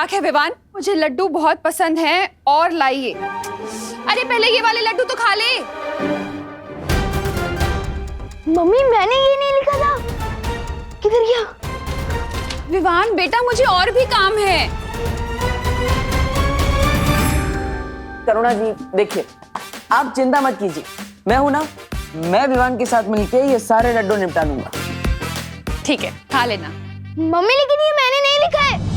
मजाक है विवान, मुझे लड्डू बहुत पसंद हैं और लाइए। अरे पहले ये वाले लड्डू तो खा ले। मम्मी मैंने ये नहीं लिखा था, किधर गया? विवान बेटा मुझे और भी काम है। करुणा जी देखिए, आप चिंता मत कीजिए, मैं हूं ना, मैं विवान के साथ मिलके ये सारे लड्डू निपटा दूंगा। ठीक है खा लेना। मम्मी लेकिन ये मैंने नहीं लिखा है।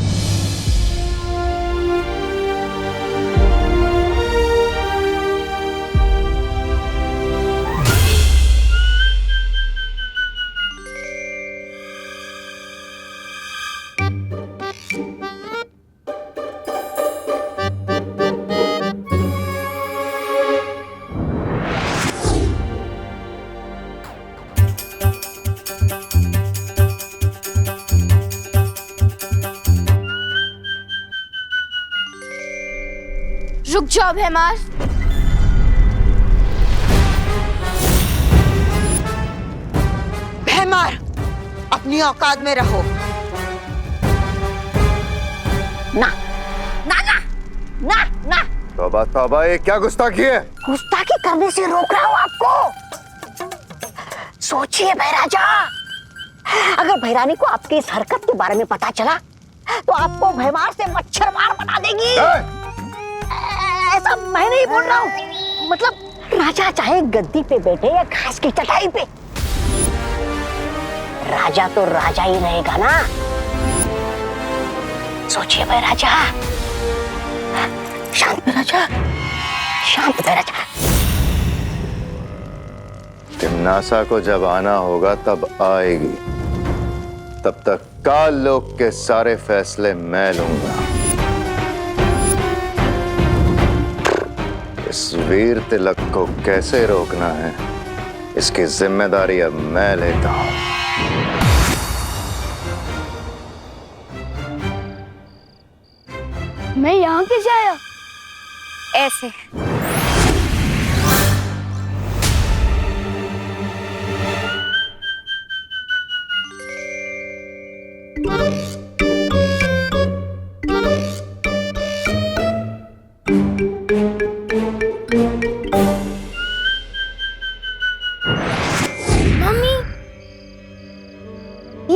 रुक जाओ भैमार। भैमार, अपनी औकात में रहो। ना ना ना ना ना, तौबा तौबा, ये क्या गुस्ताखी है? गुस्ताखी करने से रोक रहा हूं आपको। सोचिए भैराजा, अगर भैरानी को आपकी इस हरकत के बारे में पता चला तो आपको भैमार से मच्छर मार बना देगी। ऐसा मैं नहीं बोल रहा हूँ, मतलब राजा चाहे गद्दी पे बैठे या घास की चटाई पे, राजा तो राजा ही रहेगा ना। सोचिए भाई राजा, शांत राजा, शांत राजा। तिम्नासा को जब आना होगा तब आएगी, तब तक काल लोक के सारे फैसले मैं लूंगा। इस वीर तिलक को कैसे रोकना है, इसकी जिम्मेदारी अब मैं लेता हूं। मैं यहाँ कैसे आया? ऐसे।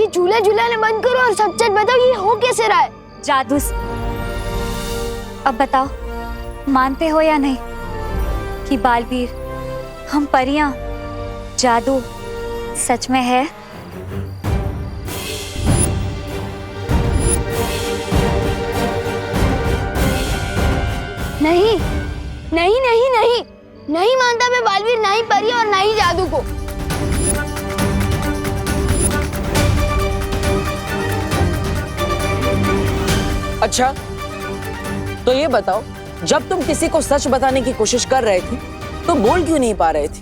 झूला झूलाने बंद करो और सच सच बताओ, ये हो कैसे रहा है? जादू। अब बताओ, मानते हो या नहीं कि बालवीर, हम परियां, जादू सच में है? नहीं नहीं नहीं नहीं नहीं मानता मैं बालवीर, ना ही परी और ना ही जादू को। अच्छा तो ये बताओ, जब तुम किसी को सच बताने की कोशिश कर रहे थे तो बोल क्यों नहीं पा रहे थे?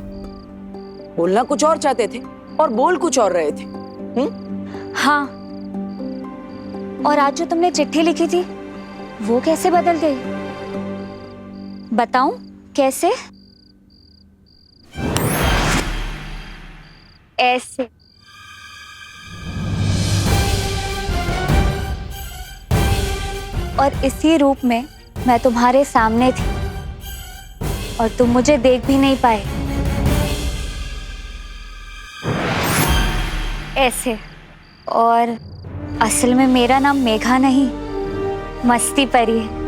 बोलना कुछ और चाहते थे और बोल कुछ और रहे थे। हाँ, और आज जो तुमने चिट्ठी लिखी थी वो कैसे बदल गई? बताऊं कैसे? ऐसे। और इसी रूप में मैं तुम्हारे सामने थी और तुम मुझे देख भी नहीं पाए। ऐसे। और असल में मेरा नाम मेघा नहीं, मस्ती परी है।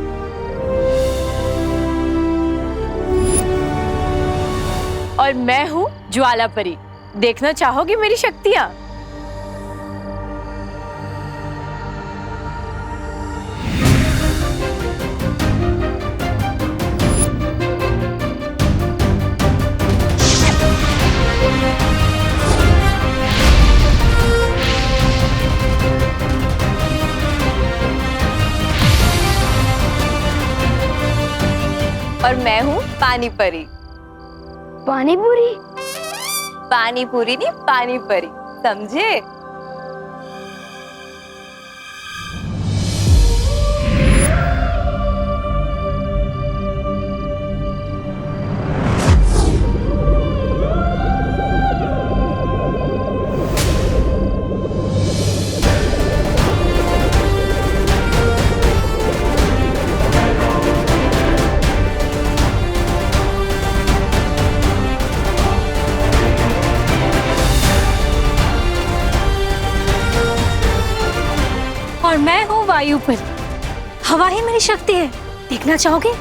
और मैं हूँ ज्वाला परी। देखना चाहोगी मेरी शक्तियाँ? और मैं हूँ पानी परी। पानी पूरी? पानी पूरी नहीं, पानी परी, समझे? वायु पर। हवा ही मेरी शक्ति है, देखना चाहोगे?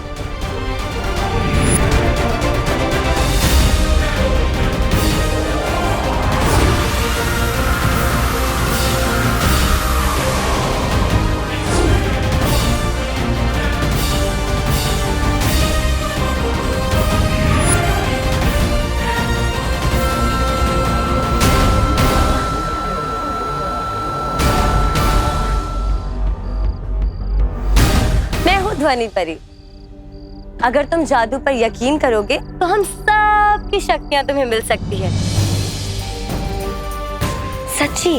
ध्वनि परी, अगर तुम जादू पर यकीन करोगे तो हम सब की शक्तियां तुम्हें मिल सकती है। सच्ची।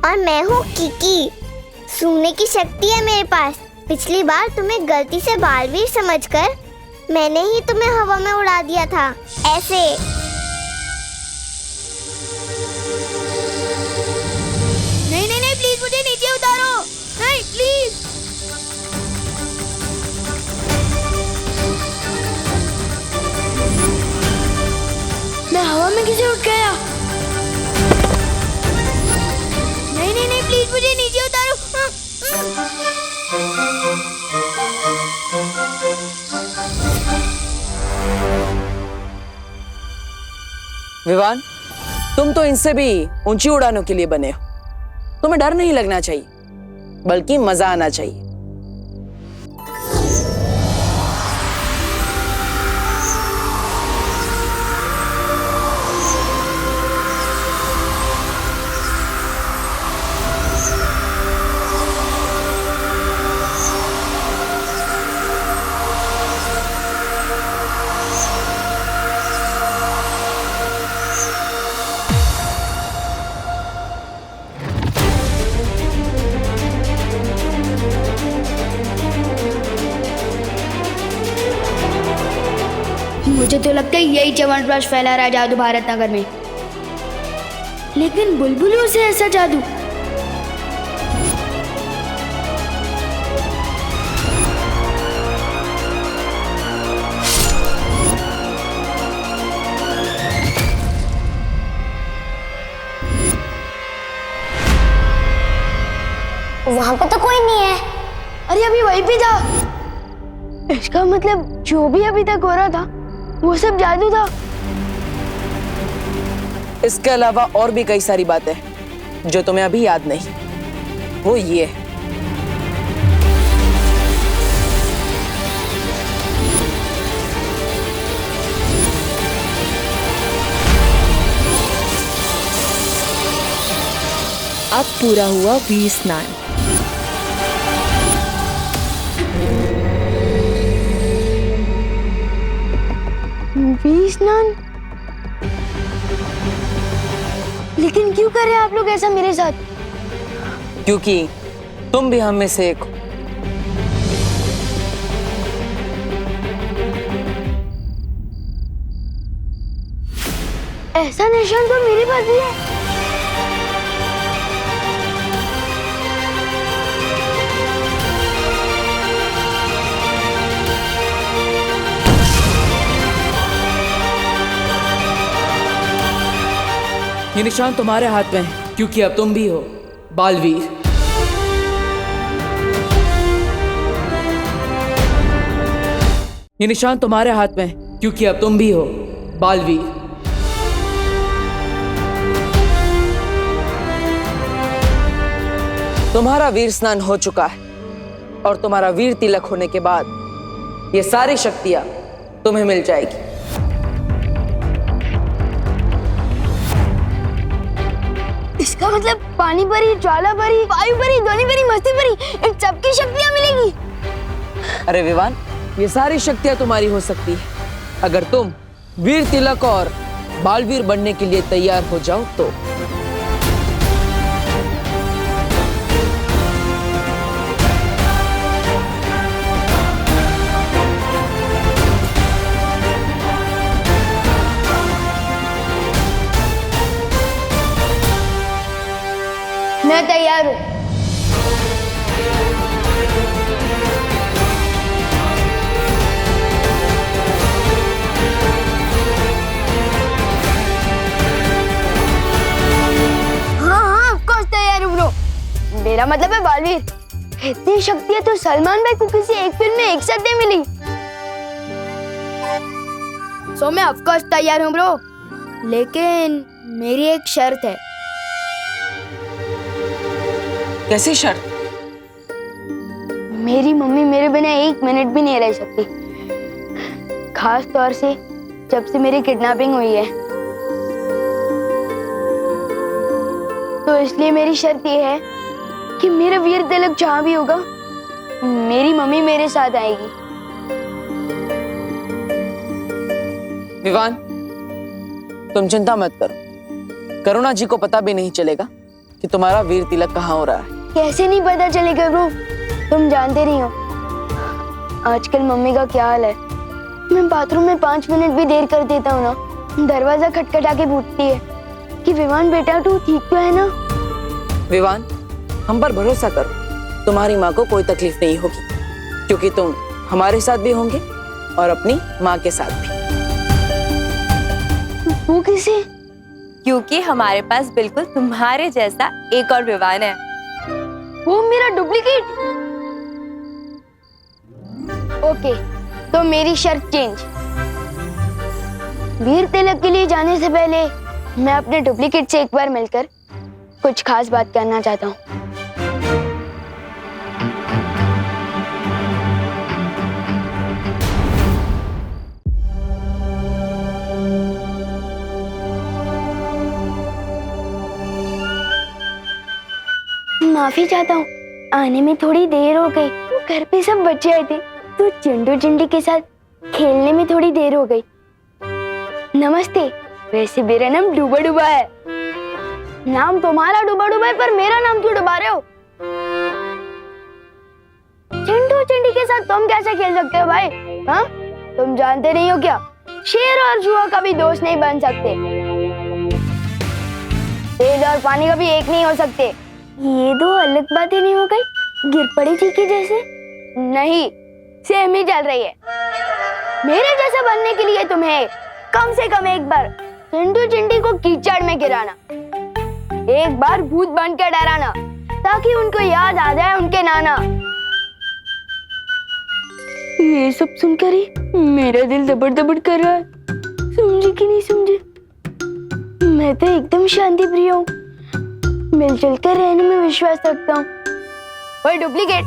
और मैं हूँ किकी, सूंघने की शक्ति है मेरे पास। पिछली बार तुम्हें गलती से बालवीर समझकर मैंने ही तुम्हें हवा में उड़ा दिया था, ऐसे। नहीं नहीं नहीं, प्लीज मुझे नीचे उतारो, नहीं प्लीज। मैं हवा में कैसे उठ गया? नहीं नहीं नहीं, प्लीज मुझे नीचे उतारो। विवान, तुम तो इनसे भी ऊंची उड़ानों के लिए बने हो। तुम्हें डर नहीं लगना चाहिए, बल्कि मजा आना चाहिए। मुझे तो लगता है यही च्यवनप्राश फैला रहा है जादू भारत नगर में। लेकिन बुलबुलों से ऐसा जादू? वहां पर तो कोई नहीं है। अरे अभी वहीं पे था। इसका मतलब जो भी अभी तक हो रहा था वो सब जादू था। इसके अलावा और भी कई सारी बातें जो तुम्हें अभी याद नहीं। वो ये है, अब पूरा हुआ वीर स्नान। वीर स्नान? लेकिन क्यों कर रहे हैं आप लोग ऐसा मेरे साथ? क्योंकि तुम भी हम में से एक हो। ऐसा निशान तो मेरे पास भी है। ये निशान तुम्हारे हाथ में है, क्योंकि अब तुम भी हो बालवीर। ये निशान तुम्हारे हाथ में है, क्योंकि अब तुम भी हो बालवीर। तुम्हारा वीर स्नान हो चुका है और तुम्हारा वीर तिलक होने के बाद ये सारी शक्तियां तुम्हें मिल जाएगी। इसका मतलब पानी परी, ज्वाला परी, वायु परी, ध्वनि परी, मस्ती परी, इन सबकी शक्तियां मिलेगी। अरे विवान, ये सारी शक्तियां तुम्हारी हो सकती है अगर तुम वीर तिलक और बालवीर बनने के लिए तैयार हो जाओ तो। मैं तैयार हूँ। क्या मतलब है बालवीर? इतनी शक्तियां तो सलमान भाई को किसी एक फिल्म में एक साथ नहीं मिली। सो मैं ऑफ कोर्स तैयार हूँ ब्रो, लेकिन मेरी एक शर्त है। कैसी शर्त? मेरी मम्मी मेरे बिना एक मिनट भी नहीं रह सकती, खास तौर से जब से मेरी किडनैपिंग हुई है। तो इसलिए मेरी शर्त ये है कि मेरा वीर तिलक जहाँ भी होगा, मेरी मम्मी मेरे साथ आएगी। विवान, तुम चिंता मत करो। करुणा जी को पता भी नहीं चलेगा कि तुम्हारा वीर तिलक कहाँ हो रहा है। कैसे नहीं पता चलेगा ब्रो? तुम जानते नहीं हो आजकल मम्मी का क्या हाल है। मैं बाथरूम में 5 मिनट भी देर कर देता हूँ ना, दरवाजा खटखटा के पूछती है कि विवान बेटा तू ठीक तो है ना? विवान, हम पर भरोसा करो, तुम्हारी माँ को कोई तकलीफ नहीं होगी, क्योंकि तुम हमारे साथ भी होंगे और अपनी माँ के साथ भी। वो किसे? क्योंकि हमारे पास बिल्कुल तुम्हारे जैसा एक और विवान है। वो मेरा डुप्लीकेट? ओके, तो मेरी शर्त चेंज। वीर तिलक के लिए जाने से पहले मैं अपने डुप्लीकेट से एक बार मिलकर कुछ खास बात करना चाहता हूँ। माफी चाहता हूँ, आने में थोड़ी देर हो गई। घर पे सब बच्चे आए थे तो चिंटू चिंटी के साथ खेलने में थोड़ी देर हो गई। नमस्ते, वैसे मेरा नाम डूबा डूबा है। नाम तुम्हारा डूबा डूबा है, पर मेरा नाम क्यों डुबा रहे हो? चिंटू चिंटी के साथ तुम कैसे खेल सकते हो भाई? हाँ, तुम जानते नहीं हो क्या? शेर और जुआ कभी दोस्त नहीं बन सकते, तेल और पानी कभी एक नहीं हो सकते। ये दो अलग बातें नहीं हो गई? गिर पड़ी थी कि जैसे? नहीं, सेम ही चल रही है। मेरे जैसा बनने के लिए तुम्हें कम से कम एक बार चिंटू चिंटी को कीचड़ में गिराना, एक बार भूत बनकर डराना, ताकि उनको याद आ जाए उनके नाना। ये सब सुनकर ही मेरा दिल दबड़ दबड़ कर रहा है। समझे कि नहीं समझे? मैं तो एकदम शांति प्रिय हूँ, मिलजुल कर रहने में विश्वास रखता हूँ। वही डुप्लीकेट,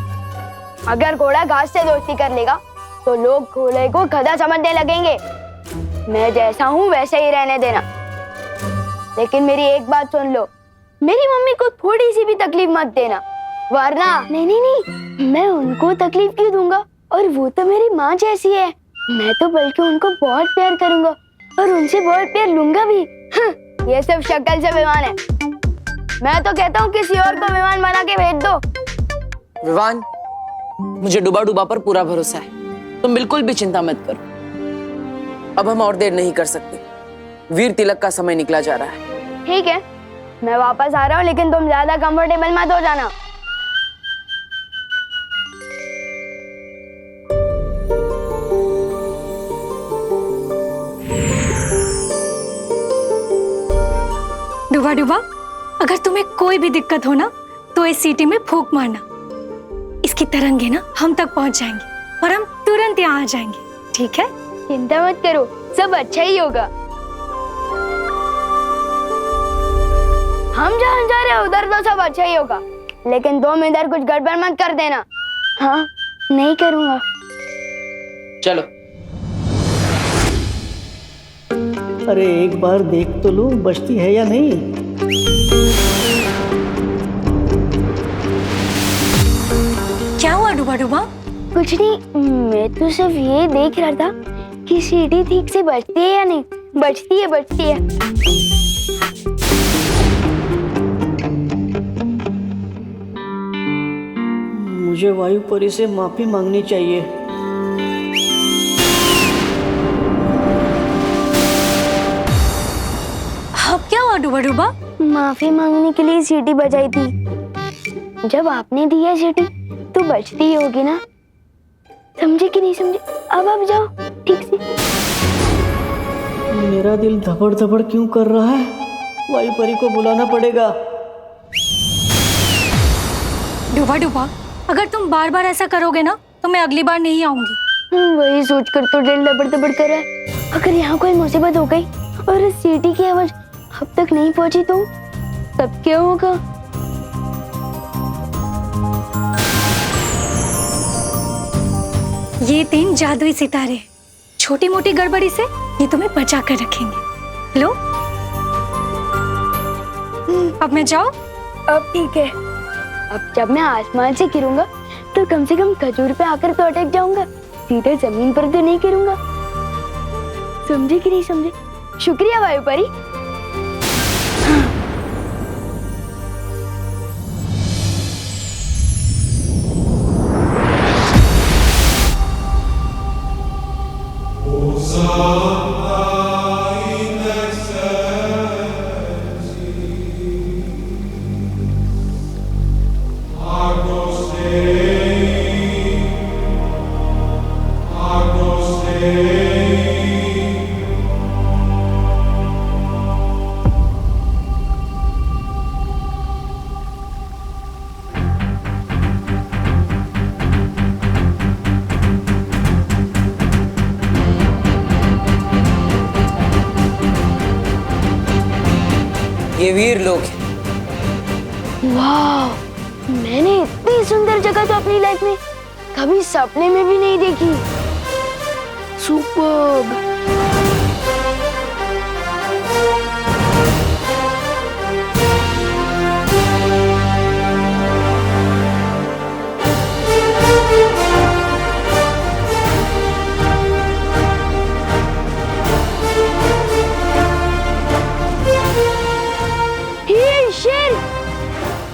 अगर घोड़ा घास से दोस्ती कर लेगा तो लोग घोड़े को गधा समझने लगेंगे। मैं जैसा हूँ वैसे ही रहने देना। लेकिन मेरी एक बात सुन लो, मेरी मम्मी को थोड़ी सी भी तकलीफ मत देना, वरना नहीं नहीं नहीं, मैं उनको तकलीफ क्यों दूंगा? और वो तो मेरी माँ जैसी है। मैं तो बल्कि उनको बहुत प्यार करूंगा और उनसे बहुत प्यार लूंगा भी। ये सब शक्ल से विमान है। मैं तो कहता हूँ किसी और को विमान बना के भेज दो। विवान, मुझे डूबा डूबा पर पूरा भरोसा है, तुम बिल्कुल भी चिंता मत करो। अब हम और देर नहीं कर सकते, वीर तिलक का समय निकला जा रहा है। ठीक है, मैं वापस आ रहा हूँ, लेकिन तुम ज्यादा कंफर्टेबल मत हो जाना। डूबा डूबा, अगर तुम्हें कोई भी दिक्कत हो ना तो इस सीटी में फूंक मारना। इसकी तरंगे ना हम तक पहुंच जाएंगी और हम तुरंत यहाँ आ जाएंगे, ठीक है? चिंता मत करो, सब अच्छा ही होगा। हम जहाँ जा रहे हैं उधर तो सब अच्छा ही होगा, लेकिन तुम इधर कुछ गड़बड़ मत कर देना। हाँ, नहीं करूँगा। चलो। अरे एक बार देख तो लूं बचती है या नहीं। क्या हुआ डूबा डूबा? कुछ नहीं, मैं तो सिर्फ ये देख रहा था कि सीढ़ी ठीक से बजती है या नहीं। बजती है, बजती है। मुझे वायु परी से माफी मांगनी चाहिए। अब क्या हुआ डूबा डूबा? माफी मांगने के लिए सीटी बजाई थी। जब आपने दी है सीटी तो बजती ही होगी ना। समझे कि नहीं समझे? अब आप जाओ ठीक से। मेरा दिल धबड़ धबड़ क्यों कर रहा है? वायु परी को बुलाना पड़ेगा। डुबा डुबा, अगर तुम बार बार ऐसा करोगे ना तो मैं अगली बार नहीं आऊंगी। वही सोचकर तो दिल दबड़ दबड़ कर रहा है। अगर यहाँ कोई मुसीबत हो गई और इस सीटी की आवाज अब तक नहीं पहुंची तो तब क्या होगा? ये 3 जादुई सितारे हैं। छोटी मोटी गड़बड़ी से ये तुम्हें बचा कर रखेंगे। लो, अब मैं जाऊं? अब ठीक है। अब जब मैं आसमान से गिरूंगा तो कम से कम खजूर पे आकर तो अटक जाऊंगा, सीधे जमीन पर तो नहीं गिरूंगा। समझे कि नहीं समझे? शुक्रिया वायु परी। ये वीर लोग हैं। वाह, मैंने इतनी सुंदर जगह तो अपनी लाइफ में कभी सपने में भी नहीं देखी। सुपर्ब। ये शेर,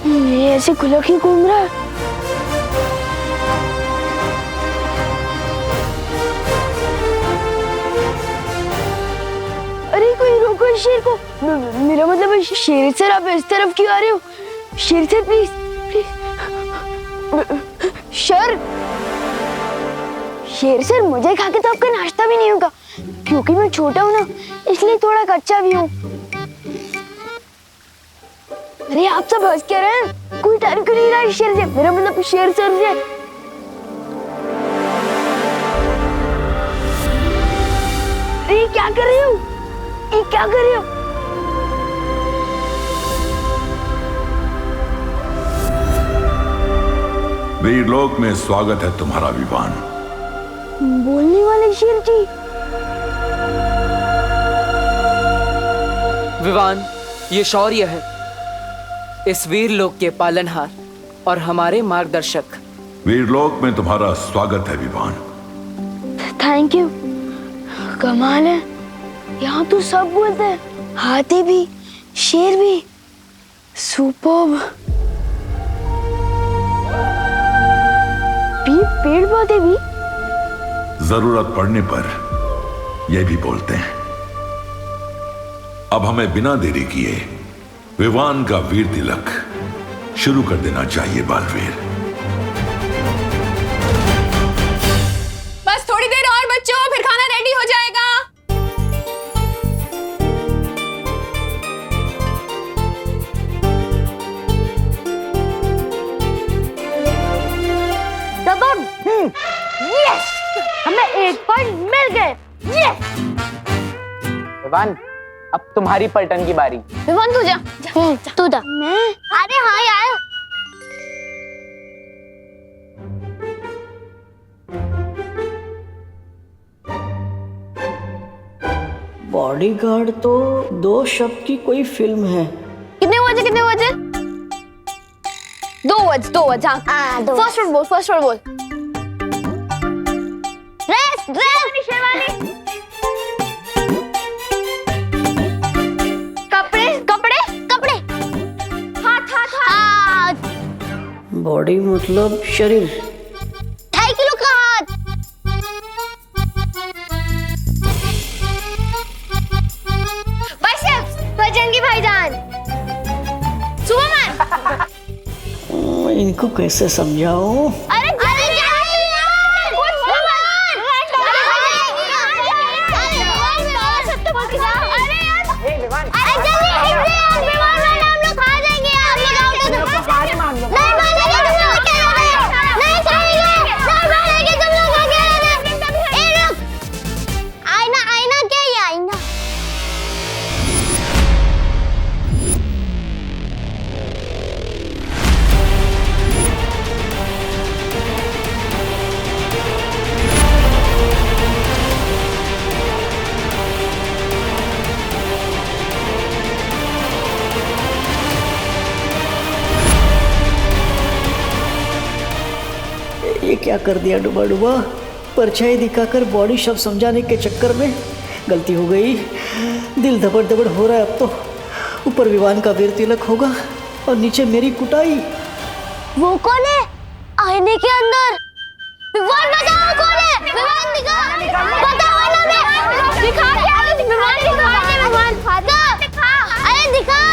ये ऐसे खुला क्यों घूम रहा है? अरे कोई रोको इस शेर को। मेरा मतलब शेर सर, आप इस तरफ क्यों आ रहे हो? शेर सर प्लीज प्लीज। सर, शेर सर, मुझे खा के तो आपका नाश्ता भी नहीं होगा, क्योंकि मैं छोटा हूँ ना, इसलिए थोड़ा कच्चा भी हूँ। अरे आप सब हंस क्या रहे हैं? कोई डर क्यों नहीं रहा इस शेर से? मेरा मतलब शेर सर से। अरे क्या कर रही हो? ये क्या कर रही हो? वीरलोक में स्वागत है तुम्हारा विवान। बोलने वाले शेर जी। विवान, ये शौर्य है, इस वीर लोक के पालनहार और हमारे मार्गदर्शक। वीरलोक में तुम्हारा स्वागत है विवान। Thank you. कमाल है, यहाँ तो सब बोलते हैं, हाथी भी, शेर भी। सुपर्ब। पेड़ पौधे भी। जरूरत पड़ने पर यह भी बोलते हैं। अब हमें बिना देरी किए विवान का वीर तिलक शुरू कर देना चाहिए बालवीर। बस थोड़ी देर और बच्चों, फिर खाना रेडी हो जाएगा। यस, हमें 1 पॉइंट मिल गए। यस। विवान, अब तुम्हारी पलटन की बारी। विवान तू जा, तू जा। मैं? अरे हाँ यार। बॉडीगार्ड तो 2 शब्द की कोई फिल्म है। कितने बजे? 2 वर्ड्स। हाँ, फर्स्ट वर्ड बोल। ड्रेस शेरवानी। कपड़े। हाथ। बॉडी मतलब शरीर। 2.5 किलो का हाथ। बाइसेप्स, बजरंगी भाईजान। सुपरमैन। इनको कैसे समझाऊं? अरे क्या कर दिया डुबा डुबा? परछाई दिखाकर बॉडी शब्द समझाने के चक्कर में गलती हो गई। दिल धबड़ धबड़ हो रहा है अब तो। ऊपर विवान का वीर तिलक होगा और नीचे मेरी कुटाई। वो कौन है आईने के अंदर? विवान बताओ कौन है? विवान दिखा, बताओ ना बे, दिखा क्या? विवान दिखा, विवान दिखा, अरे दिखा।